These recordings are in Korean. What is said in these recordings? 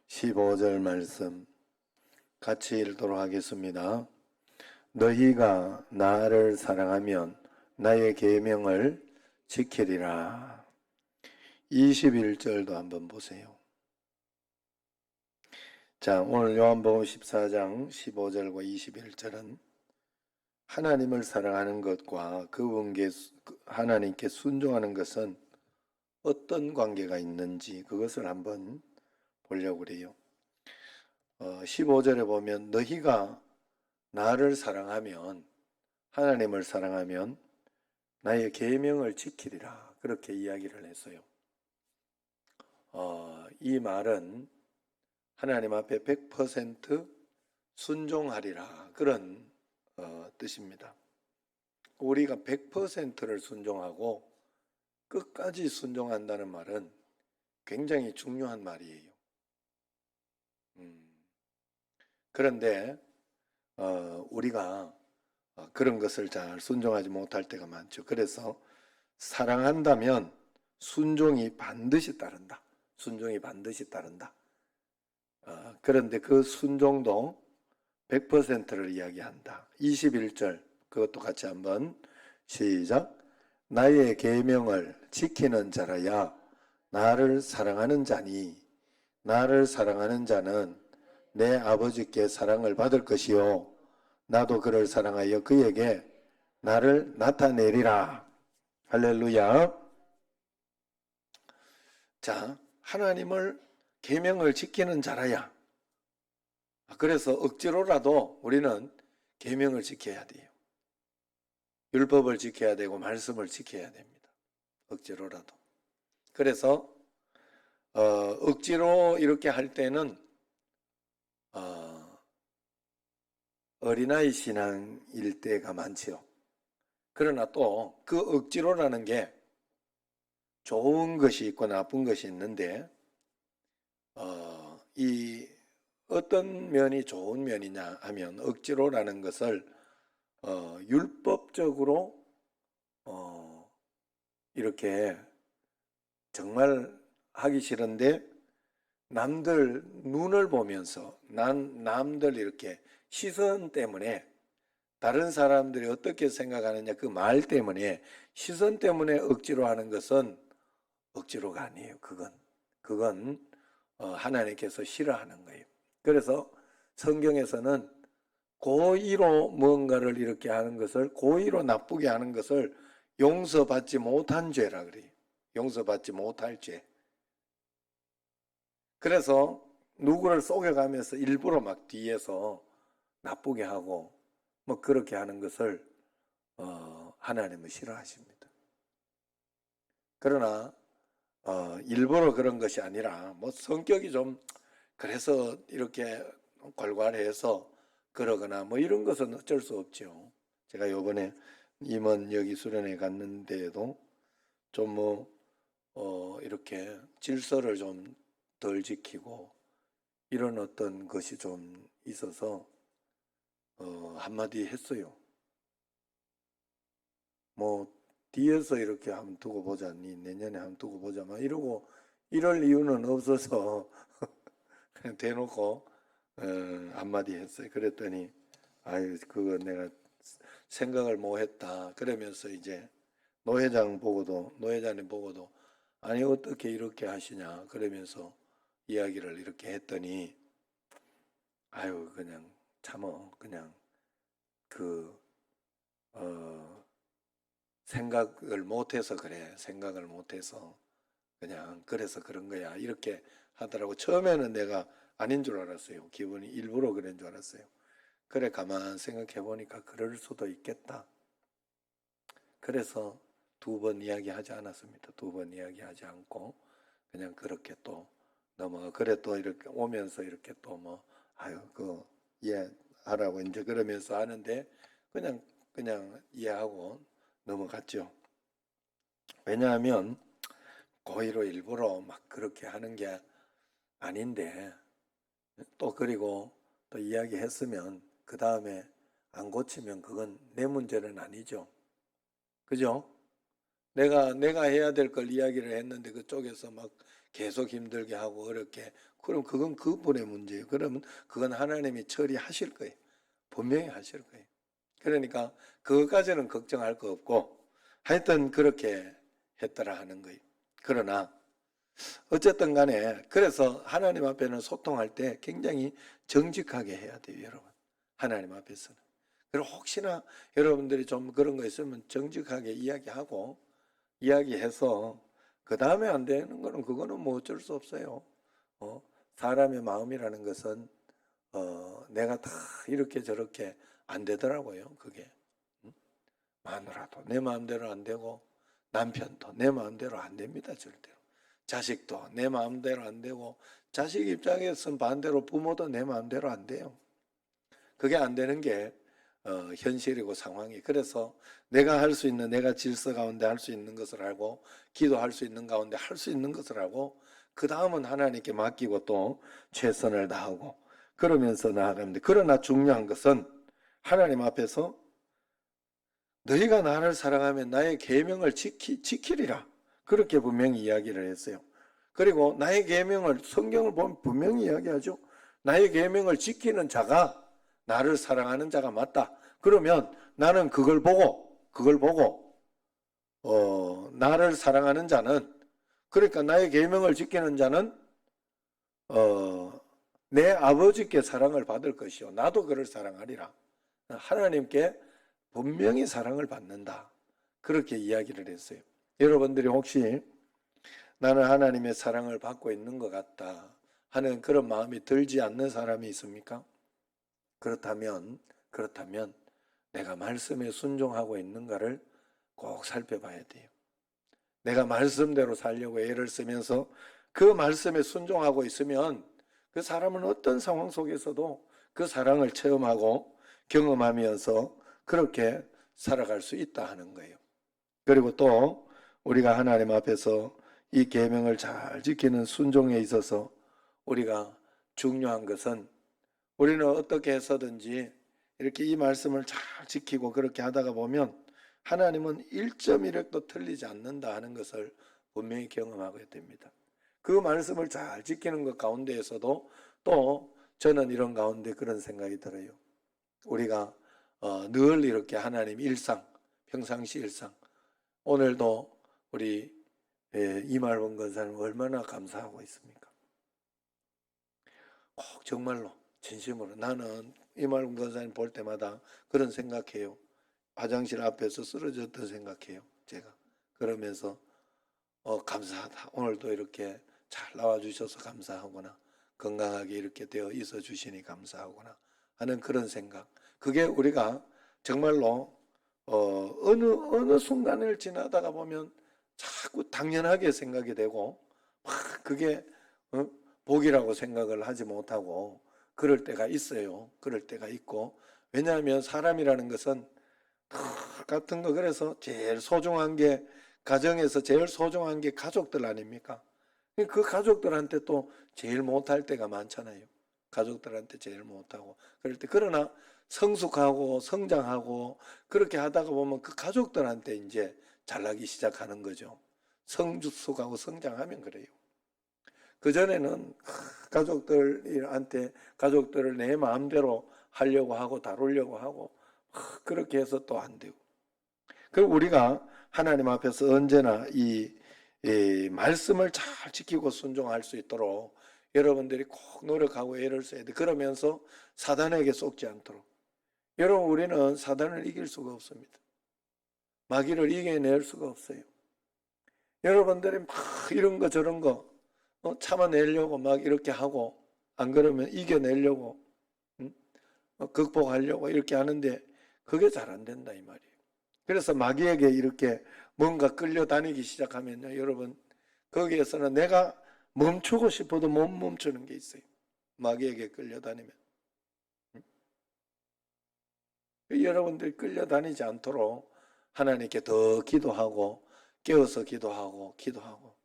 15절 말씀 같이 읽도록 하겠습니다. 너희가 나를 사랑하면 나의 계명을 지키리라. 21절도 한번 보세요. 자, 오늘 요한복음 14장 15절과 21절은 하나님을 사랑하는 것과 그분께 하나님께 순종하는 것은 어떤 관계가 있는지 그것을 한번 보려고 그래요. 15절에 보면 너희가 나를 사랑하면, 하나님을 사랑하면 나의 계명을 지키리라, 그렇게 이야기를 했어요. 이 말은 하나님 앞에 100% 순종하리라, 그런 뜻입니다. 우리가 100%를 순종하고 끝까지 순종한다는 말은 굉장히 중요한 말이에요. 그런데 우리가 그런 것을 잘 순종하지 못할 때가 많죠. 그래서 사랑한다면 순종이 반드시 따른다. 순종이 반드시 따른다. 그런데 그 순종도 100%를 이야기한다. 21절 그것도 같이 한번 시작. 나의 계명을 지키는 자라야 나를 사랑하는 자니 나를 사랑하는 자는 내 아버지께 사랑을 받을 것이요 나도 그를 사랑하여 그에게 나를 나타내리라. 할렐루야. 자, 하나님을 계명을 지키는 자라야. 그래서 억지로라도 우리는 계명을 지켜야 돼요. 율법을 지켜야 되고 말씀을 지켜야 됩니다. 억지로라도. 그래서 억지로 이렇게 할 때는 어린아이 신앙일 때가 많지요. 그러나 또 그 억지로라는 게 좋은 것이 있고 나쁜 것이 있는데 이 어떤 면이 좋은 면이냐 하면 억지로라는 것을 율법적으로 이렇게 정말 하기 싫은데 남들 눈을 보면서 남들 이렇게 시선 때문에 다른 사람들이 어떻게 생각하느냐 그 말 때문에 시선 때문에 억지로 하는 것은 억지로가 아니에요. 그건 하나님께서 싫어하는 거예요. 그래서 성경에서는 고의로 뭔가를 이렇게 하는 것을 고의로 나쁘게 하는 것을 용서받지 못한 죄라 그래요. 용서받지 못할 죄. 그래서 누구를 속여가면서 일부러 막 뒤에서 나쁘게 하고 뭐 그렇게 하는 것을 하나님은 싫어하십니다. 그러나 일부러 그런 것이 아니라 뭐 성격이 좀 그래서 이렇게 괄괄해서 그러거나 뭐 이런 것은 어쩔 수 없죠. 제가 요번에 임원 여기 수련회 갔는데도 좀 이렇게 질서를 좀 덜 지키고 이런 어떤 것이 좀 있어서 한마디 했어요. 뭐 뒤에서 이렇게 한번 두고 보자니 내년에 한번 두고 보자 막 이러고 이럴 이유는 없어서 그냥 대놓고 한마디 했어요. 그랬더니 아유 그거 내가 생각을 못했다 그러면서 이제 노회장님 보고도 아니 어떻게 이렇게 하시냐 그러면서 이야기를 이렇게 했더니 아유 그냥 참어 그냥 생각을 못해서 그래 생각을 못해서 그냥 그래서 그런 거야 이렇게 하더라고. 처음에는 내가 아닌 줄 알았어요. 기분이 일부러 그런 줄 알았어요. 그래 가만 생각해 보니까 그럴 수도 있겠다. 그래서 2번 이야기하지 않았습니다. 2번 이야기하지 않고 그냥 그렇게 또 넘어가. 그래 또 이렇게 오면서 이렇게 또 뭐 아유 그 이해하라고 이제 그러면서 하는데 그냥 이해하고 넘어갔죠. 왜냐하면 고의로 일부러 막 그렇게 하는 게 아닌데 또 그리고 또 이야기했으면 그 다음에 안 고치면 그건 내 문제는 아니죠. 그죠? 내가 해야 될 걸 이야기를 했는데 그쪽에서 막 계속 힘들게 하고 어렵게 그럼 그건 그분의 문제예요. 그러면 그건 하나님이 처리하실 거예요. 분명히 하실 거예요. 그러니까 그것까지는 걱정할 거 없고 하여튼 그렇게 했더라 하는 거예요. 그러나 어쨌든 간에 그래서 하나님 앞에는 소통할 때 굉장히 정직하게 해야 돼요, 여러분. 하나님 앞에서는. 그리고 혹시나 여러분들이 좀 그런 거 있으면 정직하게 이야기해서 그 다음에 안 되는 거는 그거는 뭐 어쩔 수 없어요. 사람의 마음이라는 것은 내가 다 이렇게 저렇게 안 되더라고요. 그게 마누라도 내 마음대로 안 되고 남편도 내 마음대로 안 됩니다. 절대로. 자식도 내 마음대로 안 되고 자식 입장에서는 반대로 부모도 내 마음대로 안 돼요. 그게 안 되는 게 현실이고 상황이. 그래서 내가 할 수 있는, 내가 질서 가운데 할 수 있는 것을 알고 기도할 수 있는 가운데 할 수 있는 것을 알고 그 다음은 하나님께 맡기고 또 최선을 다하고 그러면서 나아갑니다. 그러나 중요한 것은 하나님 앞에서 너희가 나를 사랑하면 나의 계명을 지키리라. 그렇게 분명히 이야기를 했어요. 그리고 나의 계명을 성경을 보면 분명히 이야기하죠. 나의 계명을 지키는 자가 나를 사랑하는 자가 맞다. 그러면 나는 그걸 보고 나를 사랑하는 자는 그러니까 나의 계명을 지키는 자는 내 아버지께 사랑을 받을 것이요 나도 그를 사랑하리라. 하나님께 분명히 사랑을 받는다. 그렇게 이야기를 했어요. 여러분들이 혹시 나는 하나님의 사랑을 받고 있는 것 같다 하는 그런 마음이 들지 않는 사람이 있습니까? 그렇다면 내가 말씀에 순종하고 있는가를 꼭 살펴봐야 돼요. 내가 말씀대로 살려고 애를 쓰면서 그 말씀에 순종하고 있으면 그 사람은 어떤 상황 속에서도 그 사랑을 체험하고 경험하면서 그렇게 살아갈 수 있다 하는 거예요. 그리고 또 우리가 하나님 앞에서 이 계명을 잘 지키는 순종에 있어서 우리가 중요한 것은 우리는 어떻게 해서든지 이렇게 이 말씀을 잘 지키고 그렇게 하다가 보면 하나님은 1.1획도 틀리지 않는다 하는 것을 분명히 경험하게 됩니다. 그 말씀을 잘 지키는 것 가운데에서도 또 저는 이런 가운데 그런 생각이 들어요. 우리가 늘 이렇게 하나님 일상, 평상시 일상 오늘도 우리 이말원 권사님 얼마나 감사하고 있습니까? 꼭 정말로 진심으로 나는 이말원 권사님 볼 때마다 그런 생각해요. 화장실 앞에서 쓰러졌던 생각해요. 제가 그러면서 감사하다. 오늘도 이렇게 잘 나와주셔서 감사하구나. 건강하게 이렇게 되어 있어 주시니 감사하구나 하는 그런 생각. 그게 우리가 정말로 어느 순간을 지나다가 보면 자꾸 당연하게 생각이 되고 막 그게 복이라고 생각을 하지 못하고 그럴 때가 있어요. 그럴 때가 있고 왜냐하면 사람이라는 것은 같은 거 그래서 제일 소중한 게 가정에서 제일 소중한 게 가족들 아닙니까? 그 가족들한테 또 제일 못할 때가 많잖아요. 가족들한테 제일 못하고 그럴 때 그러나 성숙하고 성장하고 그렇게 하다가 보면 그 가족들한테 이제 잘나기 시작하는 거죠. 성숙하고 성장하면 그래요. 그전에는 가족들을 내 마음대로 하려고 하고 다루려고 하고 그렇게 해서 또 안 되고. 그리고 우리가 하나님 앞에서 언제나 이 말씀을 잘 지키고 순종할 수 있도록 여러분들이 꼭 노력하고 애를 써야 돼. 그러면서 사단에게 속지 않도록. 여러분 우리는 사단을 이길 수가 없습니다. 마귀를 이겨낼 수가 없어요. 여러분들이 막 이런 거 저런 거 참아내려고 막 이렇게 하고 안 그러면 이겨내려고 극복하려고 이렇게 하는데 그게 잘 안 된다 이 말이에요. 그래서 마귀에게 이렇게 뭔가 끌려다니기 시작하면요 여러분 거기에서는 내가 멈추고 싶어도 못 멈추는 게 있어요. 마귀에게 끌려다니면 여러분들이 끌려다니지 않도록 하나님께 더 기도하고 깨어서 기도하고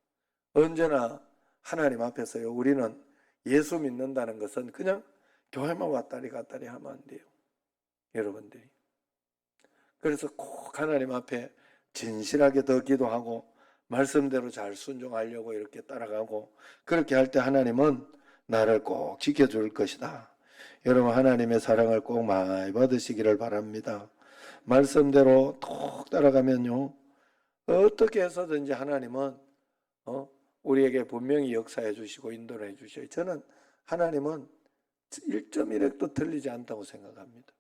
언제나 하나님 앞에서요 우리는 예수 믿는다는 것은 그냥 교회만 왔다리 갔다리 하면 안 돼요. 여러분들이 그래서 꼭 하나님 앞에 진실하게 더 기도하고 말씀대로 잘 순종하려고 이렇게 따라가고 그렇게 할 때 하나님은 나를 꼭 지켜줄 것이다. 여러분 하나님의 사랑을 꼭 많이 받으시기를 바랍니다. 말씀대로 톡 따라가면요 어떻게 해서든지 하나님은 우리에게 분명히 역사해 주시고 인도를 해 주셔요. 저는 하나님은 1.1핵도 틀리지 않다고 생각합니다.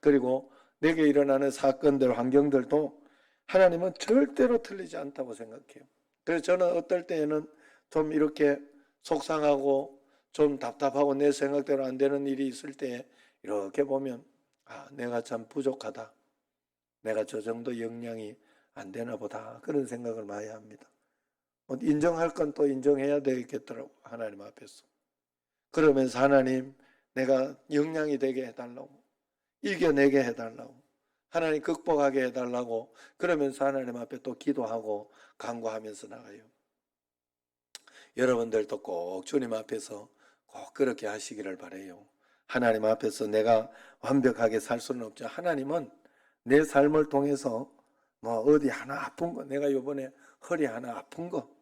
그리고 내게 일어나는 사건들, 환경들도 하나님은 절대로 틀리지 않다고 생각해요. 그래서 저는 어떨 때에는 좀 이렇게 속상하고 좀 답답하고 내 생각대로 안 되는 일이 있을 때 이렇게 보면 내가 참 부족하다. 내가 저 정도 역량이 안 되나 보다. 그런 생각을 많이 합니다. 인정할 건 또 인정해야 되겠더라고 하나님 앞에서. 그러면서 하나님 내가 역량이 되게 해달라고, 이겨내게 해달라고, 하나님 극복하게 해달라고 그러면서 하나님 앞에 또 기도하고 간구하면서 나가요. 여러분들도 꼭 주님 앞에서 꼭 그렇게 하시기를 바라요. 하나님 앞에서 내가 완벽하게 살 수는 없죠. 하나님은 내 삶을 통해서 뭐 어디 하나 아픈 거, 내가 이번에 허리 하나 아픈 거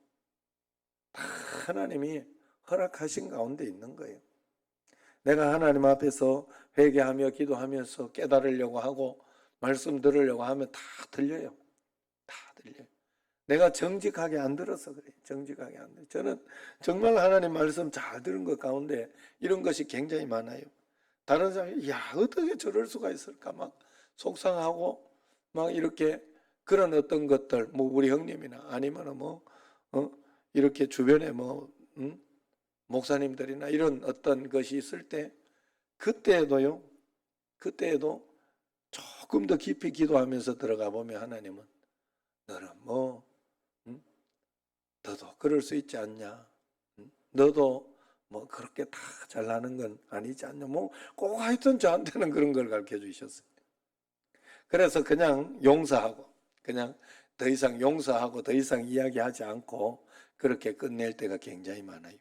다 하나님이 허락하신 가운데 있는 거예요. 내가 하나님 앞에서 회개하며 기도하면서 깨달으려고 하고 말씀 들으려고 하면 다 들려요. 다 들려요. 내가 정직하게 안 들어서 그래요. 정직하게 안 들어요. 저는 정말 하나님 말씀 잘 들은 것 가운데 이런 것이 굉장히 많아요. 다른 사람이 어떻게 저럴 수가 있을까 막 속상하고 막 이렇게 그런 어떤 것들 뭐 우리 형님이나 아니면 이렇게 주변에 목사님들이나 이런 어떤 것이 있을 때 그때에도 조금 더 깊이 기도하면서 들어가 보면 하나님은 너는 너도 그럴 수 있지 않냐? 너도 그렇게 다 잘나는 건 아니지 않냐? 꼭 하여튼 저한테는 그런 걸 가르쳐 주셨어요. 그래서 그냥 용서하고 그냥 더 이상 용서하고 더 이상 이야기하지 않고 그렇게 끝낼 때가 굉장히 많아요.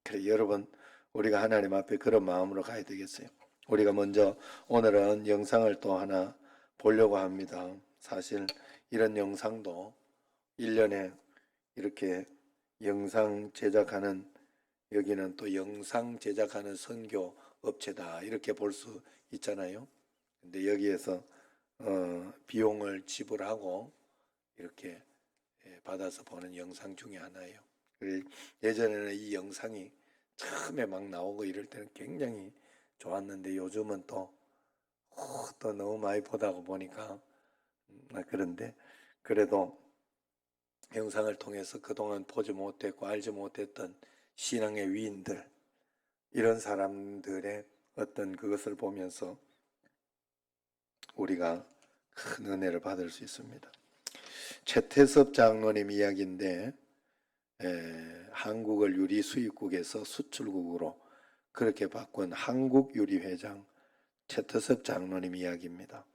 그래 여러분 우리가 하나님 앞에 그런 마음으로 가야 되겠어요. 우리가 먼저 오늘은 영상을 또 하나 보려고 합니다. 사실 이런 영상도 1년에 이렇게 영상 제작하는 여기는 또 영상 제작하는 선교 업체다 이렇게 볼 수 있잖아요. 근데 여기에서 비용을 지불하고 이렇게 받아서 보는 영상 중에 하나예요. 예전에는 이 영상이 처음에 막 나오고 이럴 때는 굉장히 좋았는데 요즘은 또 너무 많이 보다 보니까 그런데 그래도 영상을 통해서 그동안 보지 못했고 알지 못했던 신앙의 위인들 이런 사람들의 어떤 그것을 보면서 우리가 큰 은혜를 받을 수 있습니다. 최태섭 장로님 이야기인데 한국을 유리 수입국에서 수출국으로 그렇게 바꾼 한국유리회장 최태섭 장로님 이야기입니다.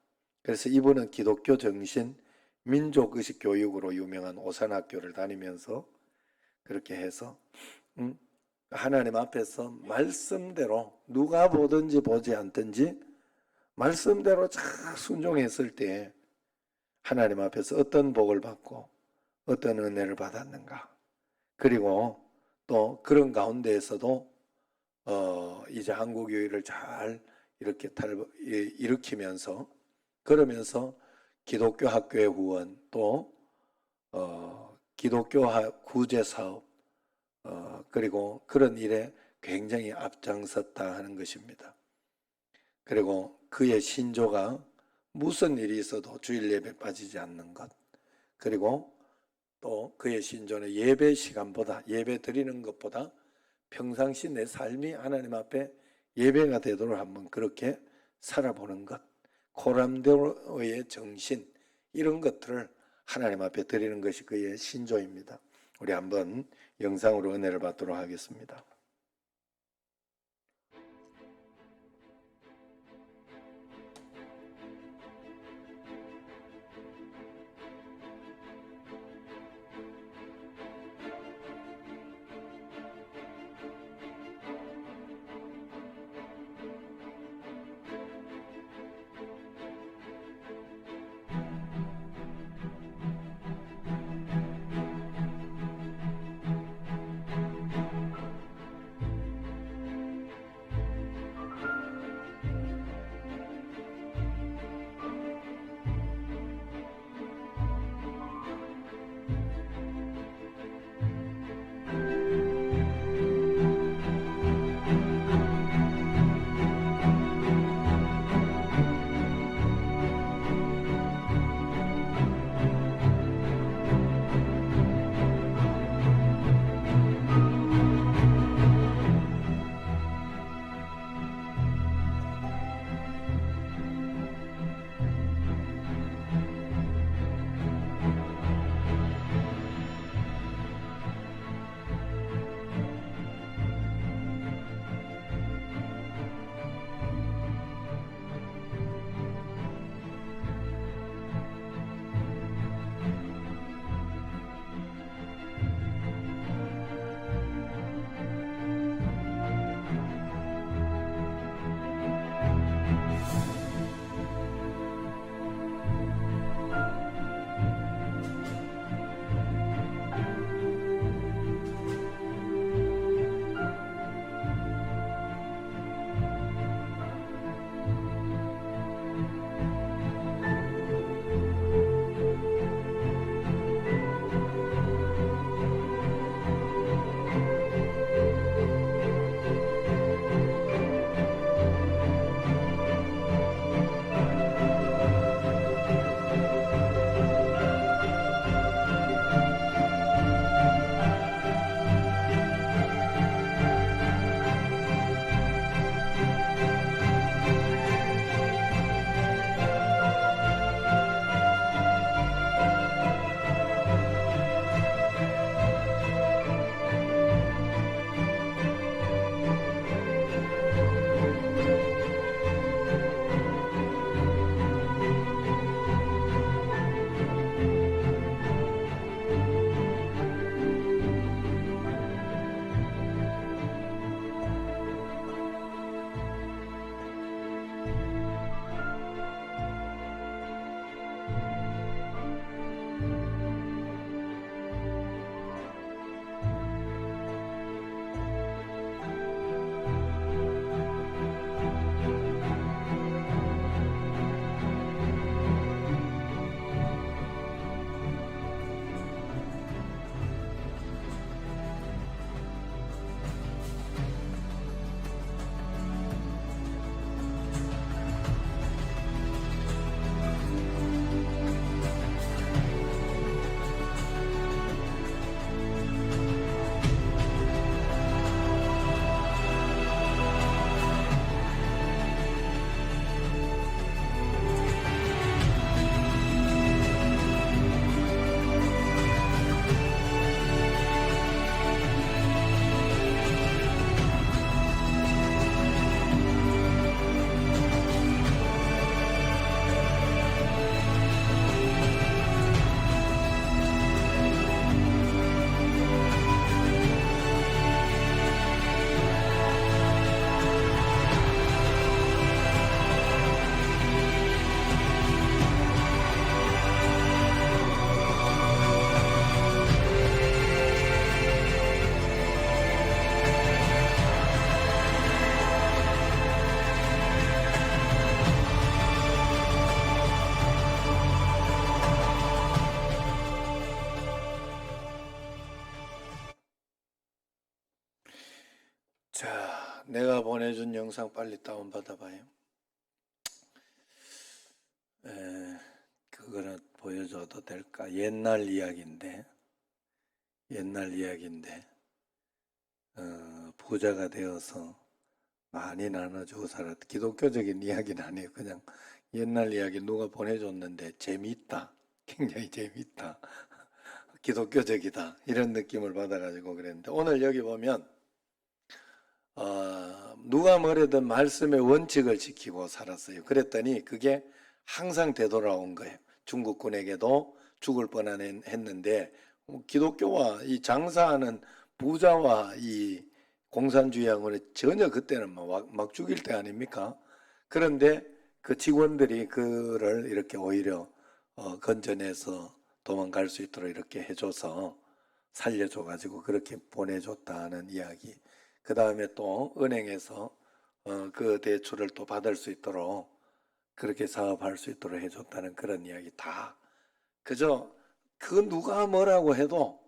그래서 이분은 기독교 정신 민족의식 교육으로 유명한 오산학교를 다니면서 그렇게 해서 하나님 앞에서 말씀대로 누가 보든지 보지 않든지 말씀대로 잘 순종했을 때 하나님 앞에서 어떤 복을 받고 어떤 은혜를 받았는가. 그리고 또 그런 가운데에서도 이제 한국교회를 잘 이렇게 일으키면서 그러면서 기독교 학교의 후원 또 기독교 구제 사업 그리고 그런 일에 굉장히 앞장섰다 하는 것입니다. 그리고 그의 신조가 무슨 일이 있어도 주일 예배 빠지지 않는 것 그리고 또 그의 신조는 예배 시간보다 예배 드리는 것보다 평상시 내 삶이 하나님 앞에 예배가 되도록 한번 그렇게 살아보는 것 고람대로의 정신 이런 것들을 하나님 앞에 드리는 것이 그의 신조입니다. 우리 한번 영상으로 은혜를 받도록 하겠습니다. 내가 보내준 영상 빨리 다운받아봐요. 그거는 보여줘도 될까? 옛날 이야기인데 부자가 되어서 많이 나눠주고 살았다. 기독교적인 이야기는 아니에요. 그냥 옛날 이야기 누가 보내줬는데 재미있다. 굉장히 재미있다. 기독교적이다. 이런 느낌을 받아가지고 그랬는데, 오늘 여기 보면 누가 뭐래든 말씀의 원칙을 지키고 살았어요. 그랬더니 그게 항상 되돌아온 거예요. 중국군에게도 죽을 뻔했는데 기독교와 이 장사하는 부자와 이 공산주의하고는 전혀 그때는 막 죽일 때 아닙니까? 그런데 그 직원들이 그를 이렇게 오히려 건져내서 도망갈 수 있도록 이렇게 해줘서 살려줘가지고 그렇게 보내줬다는 이야기. 그 다음에 또 은행에서 그 대출을 또 받을 수 있도록 그렇게 사업할 수 있도록 해줬다는 그런 이야기. 다 그저 그 누가 뭐라고 해도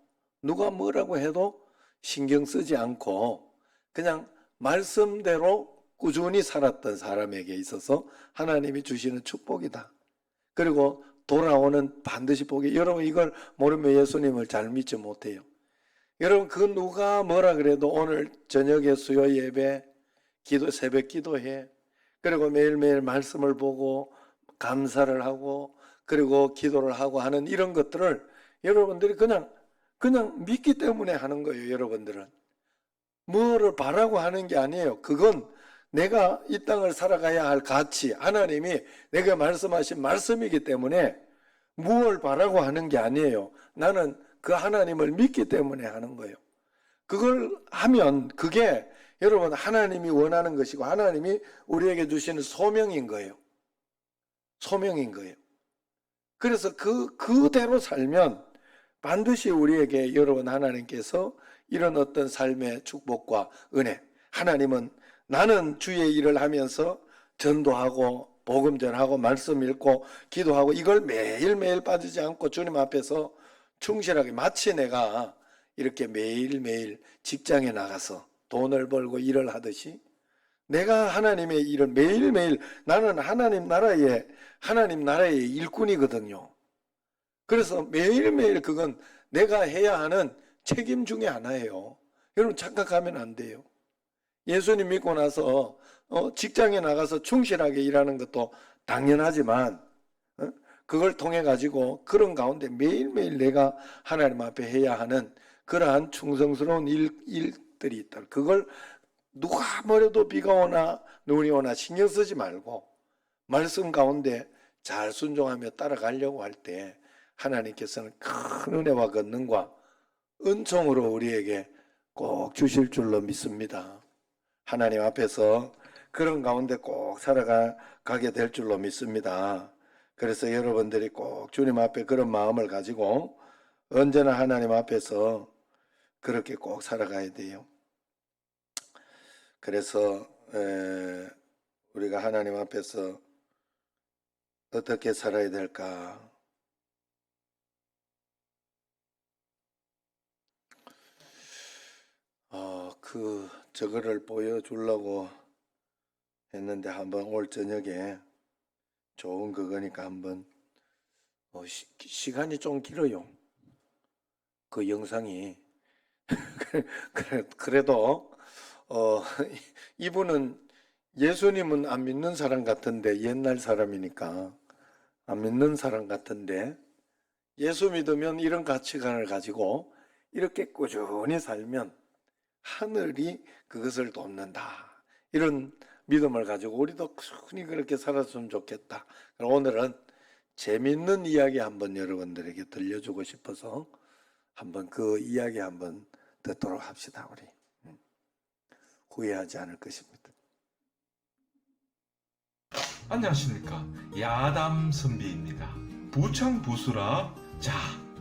신경 쓰지 않고 그냥 말씀대로 꾸준히 살았던 사람에게 있어서 하나님이 주시는 축복이다. 그리고 돌아오는 반드시 복이. 여러분 이걸 모르면 예수님을 잘 믿지 못해요. 여러분 그 누가 뭐라 그래도 오늘 저녁에 수요 예배, 새벽 기도해. 그리고 매일매일 말씀을 보고 감사를 하고 그리고 기도를 하고 하는 이런 것들을 여러분들이 그냥 믿기 때문에 하는 거예요. 여러분들은 뭐를 바라고 하는 게 아니에요. 그건 내가 이 땅을 살아가야 할 가치, 하나님이 내가 말씀하신 말씀이기 때문에 무엇을 바라고 하는 게 아니에요. 나는 그 하나님을 믿기 때문에 하는 거예요. 그걸 하면 그게 여러분 하나님이 원하는 것이고 하나님이 우리에게 주시는 소명인 거예요. 소명인 거예요. 그래서 그대로 살면 반드시 우리에게 여러분 하나님께서 이런 어떤 삶의 축복과 은혜, 하나님은 나는 주의 일을 하면서 전도하고 복음 전하고 말씀 읽고 기도하고 이걸 매일매일 빠지지 않고 주님 앞에서 충실하게, 마치 내가 이렇게 매일매일 직장에 나가서 돈을 벌고 일을 하듯이 내가 하나님의 일을 매일매일, 나는 하나님 나라의 일꾼이거든요. 그래서 매일매일 그건 내가 해야 하는 책임 중에 하나예요. 여러분 착각하면 안 돼요. 예수님 믿고 나서 직장에 나가서 충실하게 일하는 것도 당연하지만 그걸 통해 가지고 그런 가운데 매일매일 내가 하나님 앞에 해야 하는 그러한 충성스러운 일들이 있다. 그걸 누가 뭐래도 비가 오나 눈이 오나 신경 쓰지 말고 말씀 가운데 잘 순종하며 따라가려고 할 때 하나님께서는 큰 은혜와 권능과 은총으로 우리에게 꼭 주실 줄로 믿습니다. 하나님 앞에서 그런 가운데 꼭 살아가게 될 줄로 믿습니다. 그래서 여러분들이 꼭 주님 앞에 그런 마음을 가지고 언제나 하나님 앞에서 그렇게 꼭 살아가야 돼요. 그래서 우리가 하나님 앞에서 어떻게 살아야 될까? 저거를 보여주려고 했는데 한번 올 저녁에 좋은 그거니까 한번 시간이 좀 길어요. 그 영상이 그래도 이분은 예수님은 안 믿는 사람 같은데, 옛날 사람이니까 안 믿는 사람 같은데 예수 믿으면 이런 가치관을 가지고 이렇게 꾸준히 살면 하늘이 그것을 돕는다. 이런 믿음을 가지고 우리도 꾸준히 그렇게 살았으면 좋겠다. 오늘은 재밌는 이야기 한번 여러분들에게 들려주고 싶어서 한번 그 이야기 한번 듣도록 합시다. 우리 후회하지 않을 것입니다. 안녕하십니까, 야담 선비입니다. 부창부수라. 자,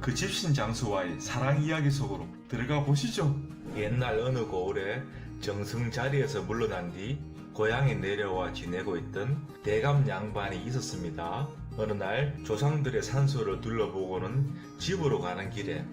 그 집신 장수와의 사랑 이야기 속으로 들어가 보시죠. 옛날 어느 고을에 정승 자리에서 물러난 뒤 고향에 내려와 지내고 있던 대감 양반이 있었습니다. 어느 날 조상들의 산소를 둘러보고는 집으로 가는 길에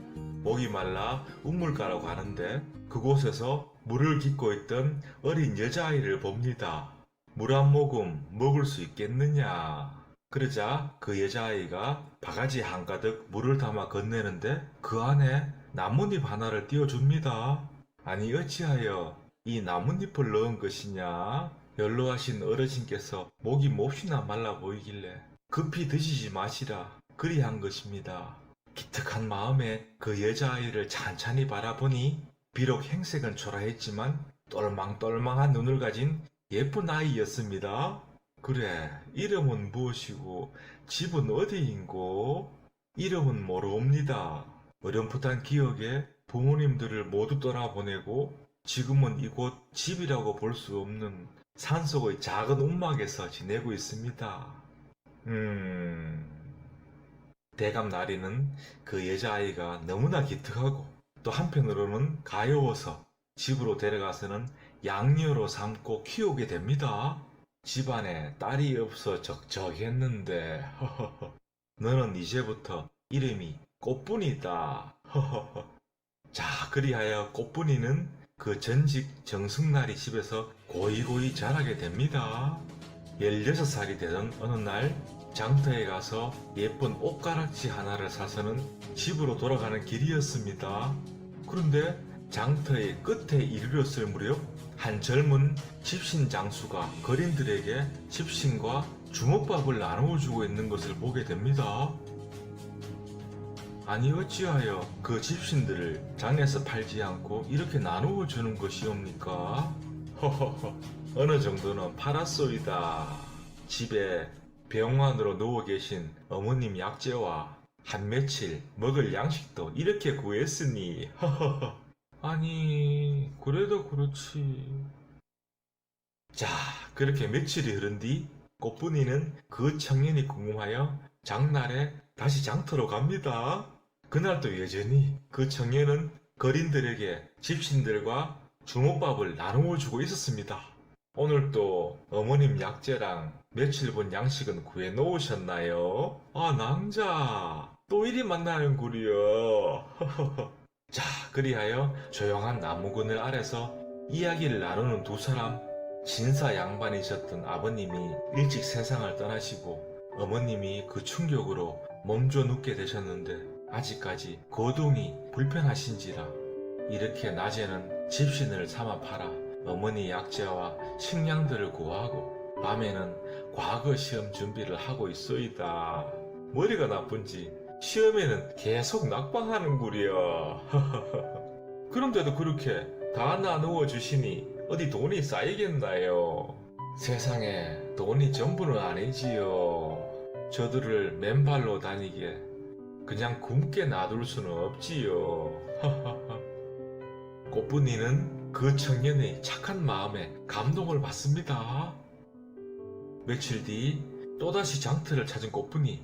목이 말라 우물가로 가는데 그곳에서 물을 깃고 있던 어린 여자아이를 봅니다. 물 한 모금 먹을 수 있겠느냐. 그러자 그 여자아이가 바가지 한가득 물을 담아 건네는데 그 안에 나뭇잎 하나를 띄워줍니다. 아니 어찌하여 이 나뭇잎을 넣은 것이냐? 연로하신 어르신께서 목이 몹시나 말라 보이길래 급히 드시지 마시라 그리한 것입니다. 기특한 마음에 그 여자아이를 찬찬히 바라보니 비록 행색은 초라했지만 똘망똘망한 눈을 가진 예쁜 아이였습니다. 그래, 이름은 무엇이고 집은 어디인고? 이름은 모르옵니다. 어렴풋한 기억에 부모님들을 모두 떠나보내고 지금은 이곳 집이라고 볼 수 없는 산속의 작은 움막에서 지내고 있습니다. 대감 나리는 그 여자아이가 너무나 기특하고 또 한편으로는 가여워서 집으로 데려가서는 양녀로 삼고 키우게 됩니다. 집안에 딸이 없어 적적했는데 너는 이제부터 이름이 꽃분이다. 자, 그리하여 꽃분이는 그 전직 정승나리 집에서 고이고이 자라게 됩니다. 16살이 되던 어느 날 장터에 가서 예쁜 옷가락지 하나를 사서는 집으로 돌아가는 길이었습니다. 그런데 장터의 끝에 이르렀을 무렵 한 젊은 집신 장수가 거린들에게 집신과 주먹밥을 나누어 주고 있는 것을 보게 됩니다. 아니 어찌하여 그 집신들을 장에서 팔지 않고 이렇게 나누어 주는 것이옵니까? 허허허, 어느 정도는 팔았소이다. 집에 병환으로 누워 계신 어머님 약재와 한 며칠 먹을 양식도 이렇게 구했으니 허허허. 아니 그래도 그렇지. 자, 그렇게 며칠이 흐른 뒤 꽃분이는 그 청년이 궁금하여 장날에 다시 장터로 갑니다. 그날도 여전히 그 청년은 거린들에게 집신들과 주먹밥을 나누어 주고 있었습니다. 오늘도 어머님 약재랑 며칠 본 양식은 구해 놓으셨나요? 아, 낭자, 또 이리 만나는구려. 자, 그리하여 조용한 나무그늘 아래서 이야기를 나누는 두 사람. 진사 양반이셨던 아버님이 일찍 세상을 떠나시고 어머님이 그 충격으로 몸져 눕게 되셨는데 아직까지 거동이 불편하신지라 이렇게 낮에는 집신을 삼아 팔아 어머니 약재와 식량들을 구하고 밤에는 과거 시험 준비를 하고 있소이다. 머리가 나쁜지 시험에는 계속 낙방하는구려. 그런데도 그렇게 다 나누어 주시니 어디 돈이 쌓이겠나요? 세상에 돈이 전부는 아니지요. 저들을 맨발로 다니게 그냥 굶게 놔둘 수는 없지요. 꽃분이는 그 청년의 착한 마음에 감동을 받습니다. 며칠 뒤 또다시 장터를 찾은 꽃분이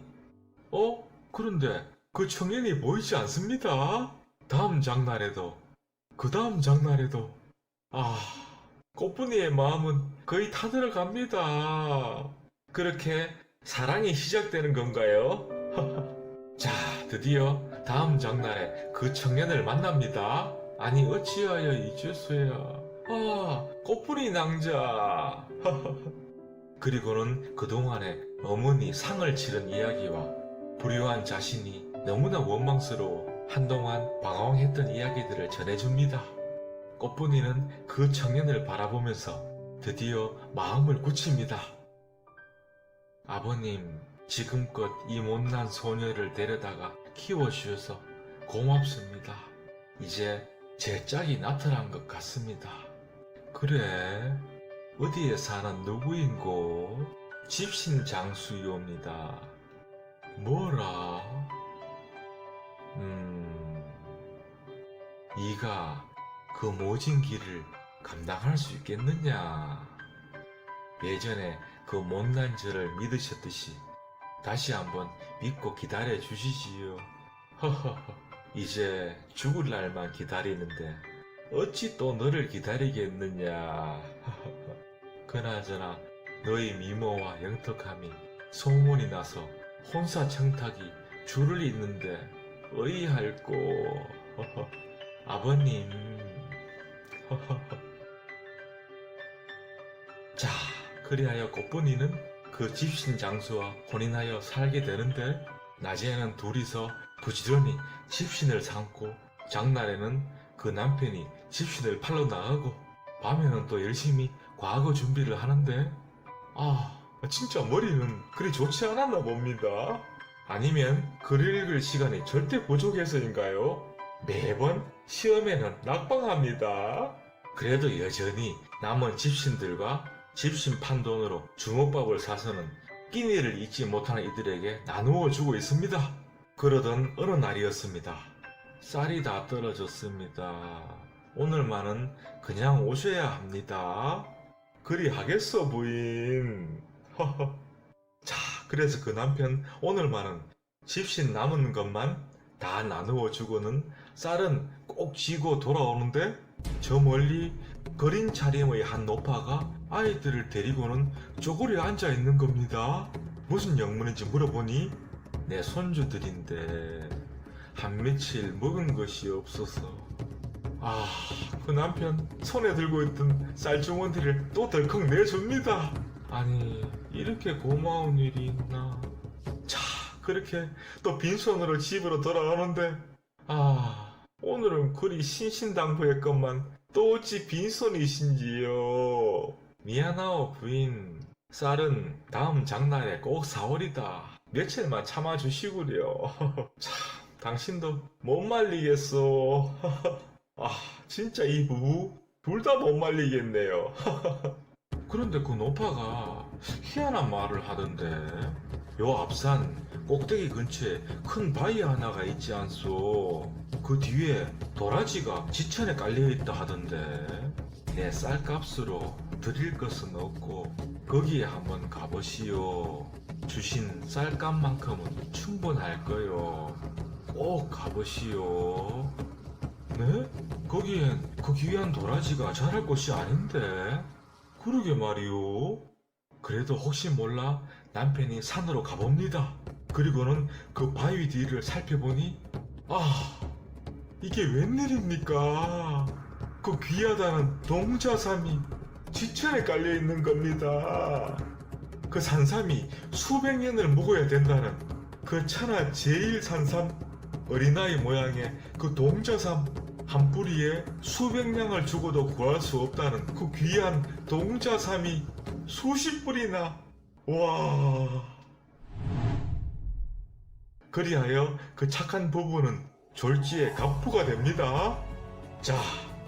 그런데 그 청년이 보이지 않습니다. 다음 장날에도 그 다음 장날에도 꽃분이의 마음은 거의 타들어갑니다. 그렇게 사랑이 시작되는 건가요? 자, 드디어 다음 장날에 그 청년을 만납니다. 아니 어찌하여 이제서야 꽃분이 낭자. 그리고는 그동안에 어머니 상을 치른 이야기와 불효한 자신이 너무나 원망스러워 한동안 방황했던 이야기들을 전해줍니다. 꽃분이는 그 청년을 바라보면서 드디어 마음을 굳힙니다. 아버님, 지금껏 이 못난 소녀를 데려다가 키워주셔서 고맙습니다. 이제 제 짝이 나타난 것 같습니다. 그래, 어디에 사는 누구인고? 집신 장수이옵니다. 뭐라? 네가 그 모진 길을 감당할 수 있겠느냐? 예전에 그 못난 저를 믿으셨듯이 다시 한번 믿고 기다려 주시지요. 허허허, 이제 죽을 날만 기다리는데 어찌 또 너를 기다리겠느냐. 그나저나 너의 미모와 영특함이 소문이 나서 혼사청탁이 줄을 잇는데 어이할꼬. 아버님, 자, 그리하여 꽃분이는 그 집신 장수와 혼인하여 살게 되는데 낮에는 둘이서 부지런히 집신을 삼고 장날에는 그 남편이 집신을 팔러 나가고 밤에는 또 열심히 과거 준비를 하는데 진짜 머리는 그리 좋지 않았나 봅니다. 아니면 글 읽을 시간이 절대 부족해서인가요? 매번 시험에는 낙방합니다. 그래도 여전히 남은 집신들과 집신 판돈으로 주먹밥을 사서는 끼니를 잊지 못하는 이들에게 나누어 주고 있습니다. 그러던 어느 날이었습니다. 쌀이 다 떨어졌습니다. 오늘만은 그냥 오셔야 합니다. 그리 하겠어, 부인. 자, 그래서 그 남편 오늘만은 집신 남은 것만 다 나누어 주고는 쌀은 꼭 쥐고 돌아오는데 저 멀리 거린 차림의 한 노파가 아이들을 데리고는 쪼그려 앉아 있는 겁니다. 무슨 영문인지 물어보니 내 손주들인데 한 며칠 먹은 것이 없어서 그 남편 손에 들고 있던 쌀주머니를 또 덜컥 내줍니다. 아니 이렇게 고마운 일이 있나. 자, 그렇게 또 빈손으로 집으로 돌아오는데 오늘은 그리 신신당부했건만 또 어찌 빈손이신지요. 미안하오 부인. 쌀은 다음 장날에 꼭 사오리다. 며칠만 참아주시구려. 참, 당신도 못 말리겠소. 진짜 이 부부 둘 다 못 말리겠네요. 그런데 그 노파가 희한한 말을 하던데 요 앞산 꼭대기 근처에 큰 바위 하나가 있지 않소. 그 뒤에 도라지가 지천에 깔려있다 하던데 내 쌀값으로 드릴 것은 없고 거기에 한번 가보시오. 주신 쌀값만큼은 충분할 거요. 꼭 가보시오. 네? 거기엔 그 귀한 도라지가 자랄 곳이 아닌데. 그러게 말이오. 그래도 혹시 몰라 남편이 산으로 가봅니다. 그리고는 그 바위 뒤를 살펴보니 이게 웬일입니까? 그 귀하다는 동자삼이 지천에 깔려있는 겁니다. 그 산삼이 수백 년을 묵어야 된다는 그 천하 제일 산삼 어린아이 모양의 그 동자삼 한 뿌리에 수백 냥을 주고도 구할 수 없다는 그 귀한 동자삼이 수십 뿌리나. 와. 그리하여 그 착한 부부는 졸지에 갑부가 됩니다. 자,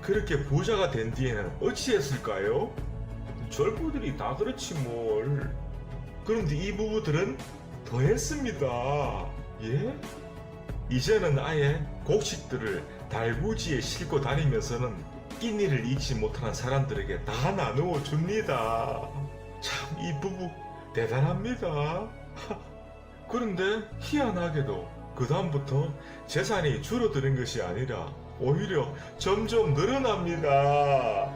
그렇게 부자가 된 뒤에는 어찌했을까요? 졸부들이 다 그렇지 뭘. 그런데 이 부부들은 더 했습니다. 예? 이제는 아예 곡식들을 달구지에 싣고 다니면서는 끼니를 잊지 못하는 사람들에게 다 나누어 줍니다. 참, 이 부부 대단합니다. 그런데 희한하게도 그 다음부터 재산이 줄어드는 것이 아니라 오히려 점점 늘어납니다.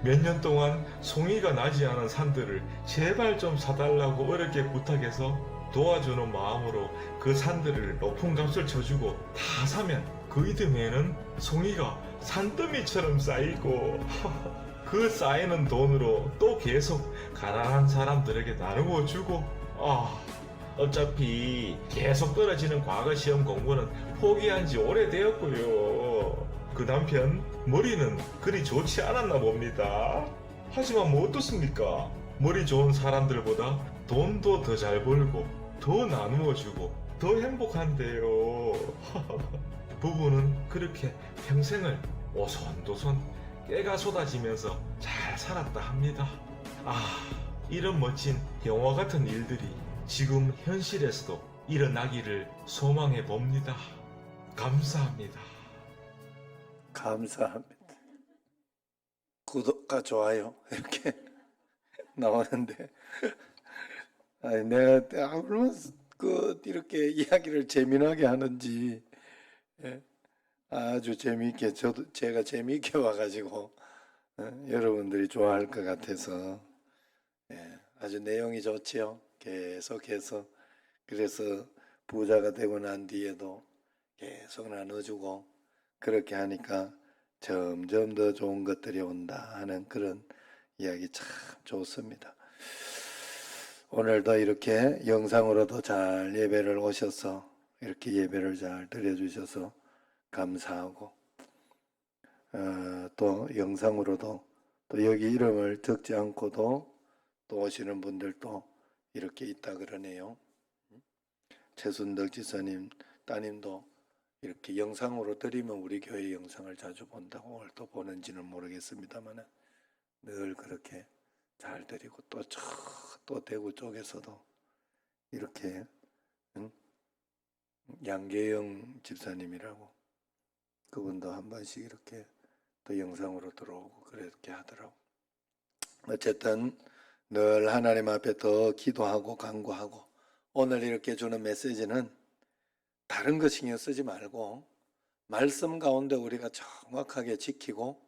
몇 년 동안 송이가 나지 않은 산들을 제발 좀 사달라고 어렵게 부탁해서 도와주는 마음으로 그 산들을 높은 값을 쳐주고 다 사면 그 이듬해에는 송이가 산더미처럼 쌓이고 그 쌓이는 돈으로 또 계속 가난한 사람들에게 나누어 주고 어차피 계속 떨어지는 과거 시험 공부는 포기한 지 오래되었고요. 그 남편 머리는 그리 좋지 않았나 봅니다. 하지만 뭐 어떻습니까? 머리 좋은 사람들보다 돈도 더 잘 벌고 더 나누어 주고 더 행복한데요. 부부는 그렇게 평생을 오손도손 깨가 쏟아지면서 잘 살았다 합니다. 이런 멋진 영화 같은 일들이 지금 현실에서도 일어나기를 소망해 봅니다. 감사합니다. 감사합니다. 구독과 좋아요 이렇게 나오는데 내가 얼마나 이렇게 이야기를 재미나게 하는지 아주 재미있게 제가 재미있게 와가지고 여러분들이 좋아할 것 같아서 아주 내용이 좋지요. 계속해서 그래서 부자가 되고 난 뒤에도 계속 나눠주고 그렇게 하니까 점점 더 좋은 것들이 온다 하는 그런 이야기 참 좋습니다. 오늘도 이렇게 영상으로도 잘 예배를 오셔서 이렇게 예배를 잘 드려주셔서 감사하고 또 영상으로도 또 여기 이름을 적지 않고도 또 오시는 분들도 이렇게 있다 그러네요. 최순덕 지사님 따님도 이렇게 영상으로 드리면 우리 교회 영상을 자주 본다고 오늘 또 보는지는 모르겠습니다만 늘 그렇게 잘 드리고 또 대구 쪽에서도 이렇게 양계영 집사님이라고 그분도 한 번씩 이렇게 또 영상으로 들어오고 그렇게 하더라고. 어쨌든 늘 하나님 앞에 더 기도하고 간구하고 오늘 이렇게 주는 메시지는 다른 거 신경 쓰지 말고 말씀 가운데 우리가 정확하게 지키고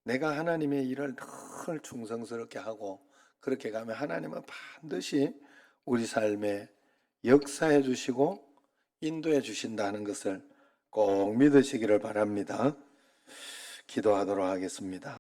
내가 하나님의 일을 늘 충성스럽게 하고 그렇게 가면 하나님은 반드시 우리 삶에 역사해 주시고 인도해 주신다는 것을 꼭 믿으시기를 바랍니다. 기도하도록 하겠습니다.